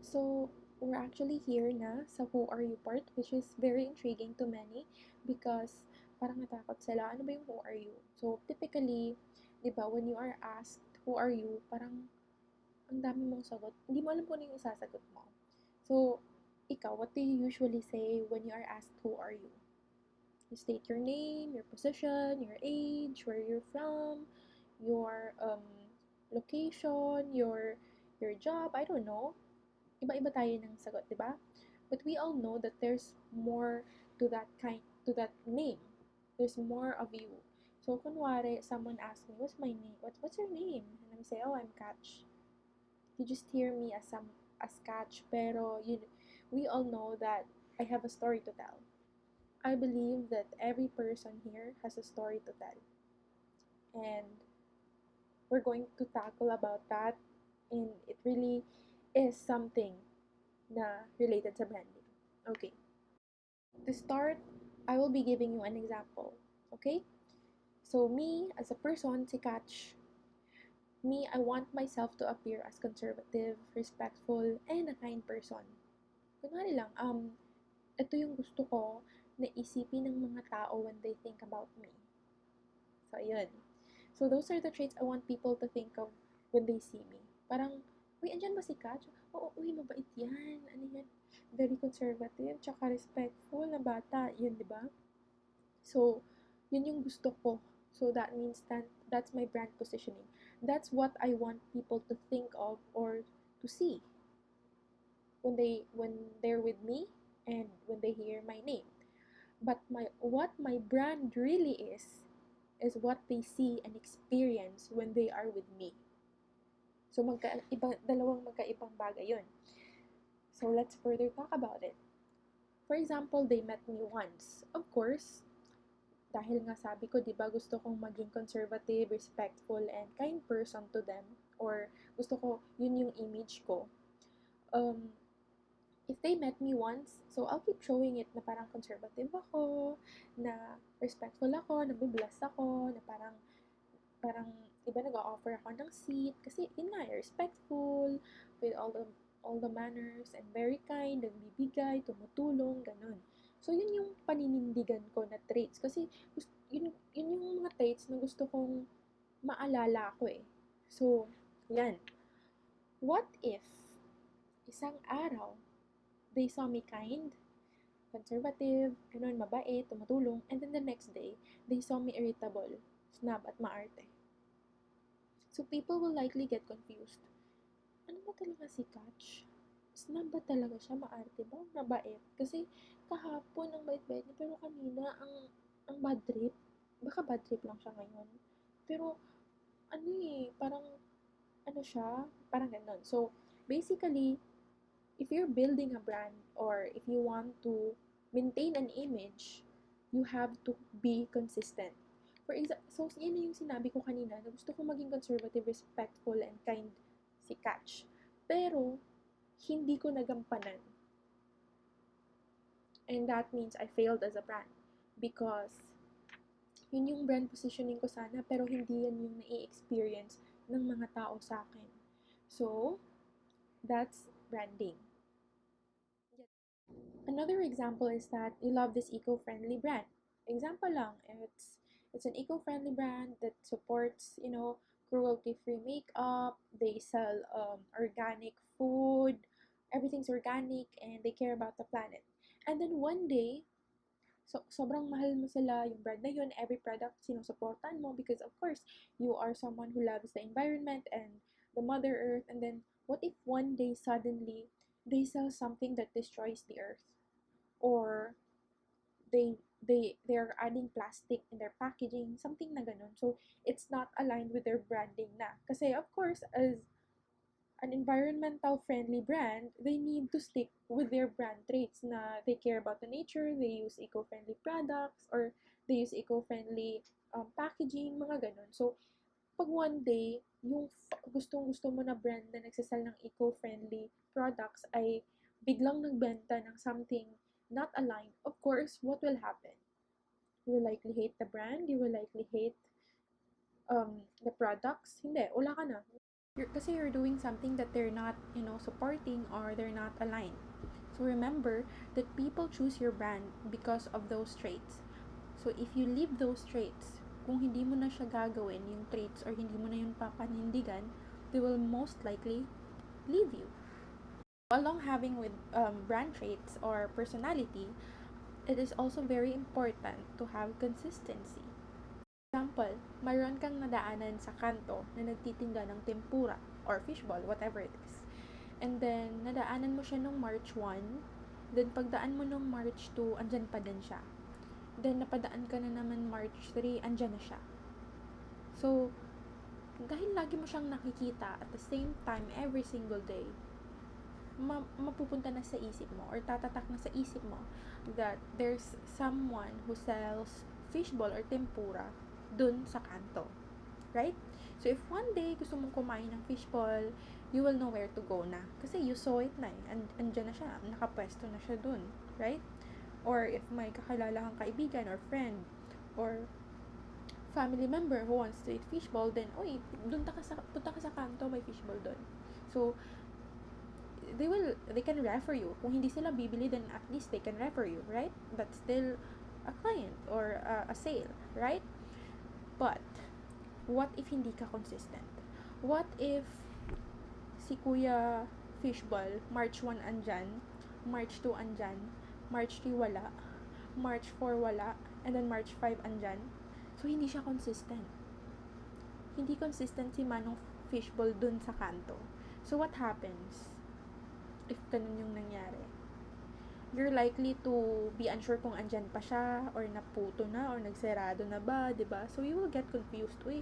So, we're actually here na sa who are you part, which is very intriguing to many because parang natakot sila, ano ba yung who are you? So, typically, di ba, when you are asked who are you, parang ang dami mong sagot. Hindi mo alam kung ano yung isasagot mo. So, ikaw, what do you usually say when you are asked who are you? You state your name, your position, your age, where you're from, your location, your job, I don't know. Iba-iba tayo ng sagot, di ba? But we all know that there's more to that name. There's more of you. So, kunwari, someone asks me, what's my name? What's your name? And I say, oh, I'm Catch. You just hear me as Catch, pero we all know that I have a story to tell. I believe that every person here has a story to tell. And we're going to tackle about that, and it really is something na related sa branding. Okay. To start, I will be giving you an example. Okay? So me, as a person, si Catch, me, I want myself to appear as conservative, respectful, and a kind person. Kunwari lang, ito yung gusto ko na isipin ng mga tao when they think about me. So, yun. So, those are the traits I want people to think of when they see me. Parang, uy, andyan ba si Kat? Oo, uy, mabait yan. Ano yan? Very conservative, tsaka respectful na bata. Yun, di ba? So, yun yung gusto ko. So, that means that's my brand positioning. That's what I want people to think of or to see when they're with me and when they hear my name. But what my brand really is what they see and experience when they are with me. So, dalawang magkaibang bagay yun. So, let's further talk about it. For example, they met me once. Of course, dahil nga sabi ko, di ba, gusto kong maging conservative, respectful, and kind person to them. Or gusto ko, yun yung image ko. If they met me once, so I'll keep showing it na parang conservative ako, na respectful ako, na bless ako, na parang iba nag-offer ako ng seat kasi yun nga, respectful with all the manners and very kind, nagbibigay, tumutulong, ganun. So yun yung paninindigan ko na traits kasi yun yung mga traits na gusto kong maalala ko eh. So, yan. What if isang araw they saw me kind, conservative, ganun, mabait, tumutulong, and then the next day, they saw me irritable, snob at maarte. So people will likely get confused. Ano ba talaga si Catch? Snob ba talaga siya? Maarte ba? Mabait? Kasi kahapon ang bait-bait niya, pero kanina ang bad trip. Baka bad trip lang siya ngayon. Pero ano eh, parang ano siya, parang ganun. So basically, if you're building a brand or if you want to maintain an image, you have to be consistent. So yun yung sinabi ko kanina na gusto ko maging conservative, respectful, and kind si Catch. Pero, hindi ko nagampanan. And that means I failed as a brand. Because, yun yung brand positioning ko sana, pero hindi yan yung nai-experience ng mga tao sa akin. So, that's branding. Another example is that you love this eco-friendly brand. Example lang, it's an eco-friendly brand that supports, cruelty-free makeup. They sell organic food. Everything's organic and they care about the planet. And then one day, sobrang mahal mo sila, yung brand na yun, every product sinusuportan mo because of course, you are someone who loves the environment and the Mother Earth. And then, what if one day suddenly, they sell something that destroys the earth? Or they are adding plastic in their packaging, something na ganun. So, it's not aligned with their branding na. Kasi, of course, as an environmental friendly brand, they need to stick with their brand traits na they care about the nature, they use eco-friendly products, or they use eco-friendly packaging, mga ganun. So, pag one day, yung gustong-gusto mo na brand na nagsasal ng eco-friendly products ay biglang nagbenta ng something not aligned, of course, what will happen? You will likely hate the brand, you will likely hate the products. Hindi, wala ka na. Kasi you're doing something that they're not, supporting, or they're not aligned. So remember that people choose your brand because of those traits. So if you leave those traits, kung hindi mo na siya gagawin, yung traits, or hindi mo na yun papanindigan, they will most likely leave you. Along having with brand traits or personality, it is also very important to have consistency. Example, mayroon kang nadaanan sa kanto na nagtitinda ng tempura or fishball, whatever it is. And then, nadaanan mo siya nung March 1. Then, pagdaan mo nung March 2, andyan pa din siya. Then, napadaan ka na naman March 3, andyan na siya. So, dahil lagi mo siyang nakikita at the same time, every single day, mapupunta na sa isip mo or tatatak na sa isip mo that there's someone who sells fishball or tempura dun sa kanto. Right? So, if one day gusto mong kumain ng fishball, you will know where to go na. Kasi you saw it na eh. Andyan na siya. Nakapwesto na siya dun. Right? Or if may kakilala kang kaibigan or friend or family member who wants to eat fishball, then, oy, punta ka sa kanto, may fishball dun. So, they can refer you. Kung hindi sila bibili, then at least they can refer you, right? That's still a client or a sale, right? But, what if hindi ka consistent? What if si Kuya Fishball, March 1 andyan, March 2 andyan, March 3 wala, March 4 wala, and then March 5 andyan? So, hindi siya consistent. Hindi consistent si Manong Fishball dun sa kanto. So, what happens if ganun yung nangyari? You're likely to be unsure kung andyan pa siya, or naputo na, or nagserado na ba, diba? So, you will get confused. Uy,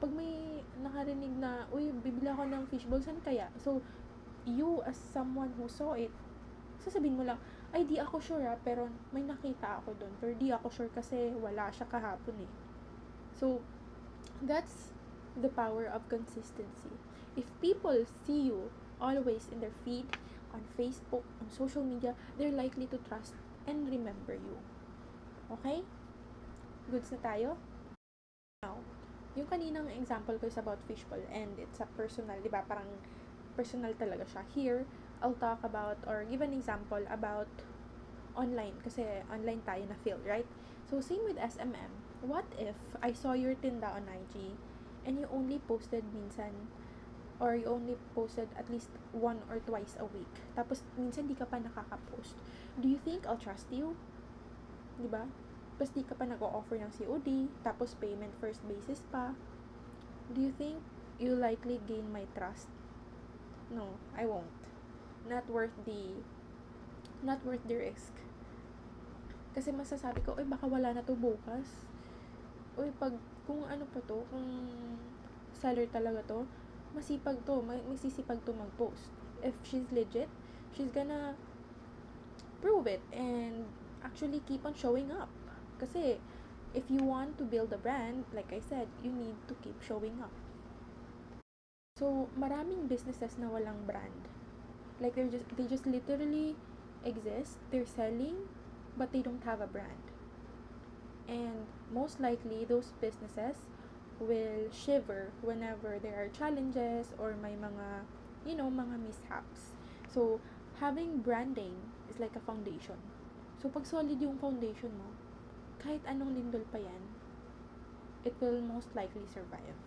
pag may nakarinig na, uy, bibili ako ng fishball, saan kaya? So, you as someone who saw it, sasabihin mo lang, ay, di ako sure pero may nakita ako doon. Pero di ako sure kasi wala siya kahapon eh. So, that's the power of consistency. If people see you always in their feed, on Facebook, on social media, they're likely to trust and remember you. Okay? Goods na tayo? Now, yung kaninang example ko is about fishbowl and it's a personal, di ba? Parang personal talaga siya. Here, I'll talk about or give an example about online kasi online tayo na field, right? So, same with SMM. What if I saw your tinda on IG and you only posted minsan or you only posted at least 1 or twice a week. Tapos, minsan di ka pa nakaka-post. Do you think I'll trust you? Diba? Tapos, di ka pa nag-o-offer ng COD. Tapos, payment first basis pa. Do you think you likely gain my trust? No, I won't. Not worth the risk. Kasi masasabi ko, baka wala na to bukas. Kung ano pa to, kung seller talaga to, masipag to, masisipag to mag-post. If she's legit, she's gonna prove it and actually keep on showing up. Kasi, if you want to build a brand, like I said, you need to keep showing up. So, maraming businesses na walang brand. Like, they just literally exist, they're selling, but they don't have a brand. And most likely, those businesses will shiver whenever there are challenges or may mga, mga mishaps. So, having branding is like a foundation. So, pag solid yung foundation mo, kahit anong lindol pa yan, it will most likely survive.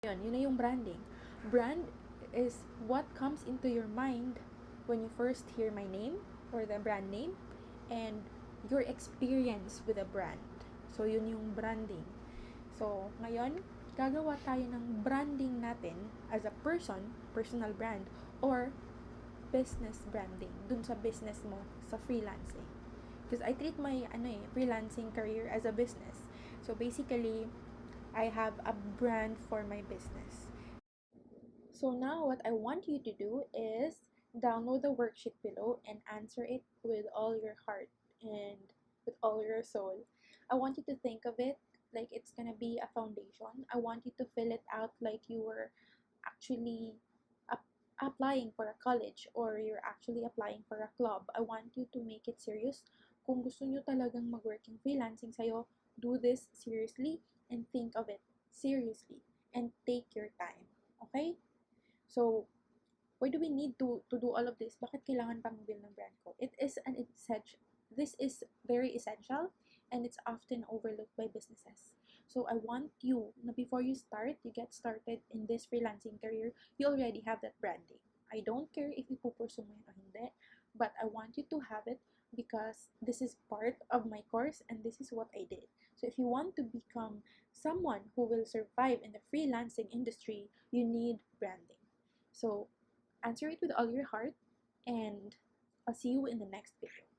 Yun na yung branding. Brand is what comes into your mind when you first hear my name or the brand name and your experience with a brand. So, yun yung branding. So, ngayon, gagawa tayo ng branding natin as a person, personal brand, or business branding dun sa business mo sa freelancing. Because I treat my freelancing career as a business. So, basically, I have a brand for my business. So, now what I want you to do is download the worksheet below and answer it with all your heart and with all your soul. I want you to think of it like it's gonna be a foundation. I want you to fill it out like you were actually applying for a college or you're actually applying for a club. I want you to make it serious. Kung gusto nyo talagang mag-working freelancing sa'yo, do this seriously and think of it seriously and take your time. Okay? So, why do we need to do all of this? Bakit kailangan pang build ng brand ko? It is an essential. This is very essential, and it's often overlooked by businesses. So I want you, na before you start, you get started in this freelancing career, you already have that branding. I don't care if ipupursue mo yun o hindi, but I want you to have it because this is part of my course and this is what I did. So if you want to become someone who will survive in the freelancing industry, you need branding. So answer it with all your heart, and I'll see you in the next video.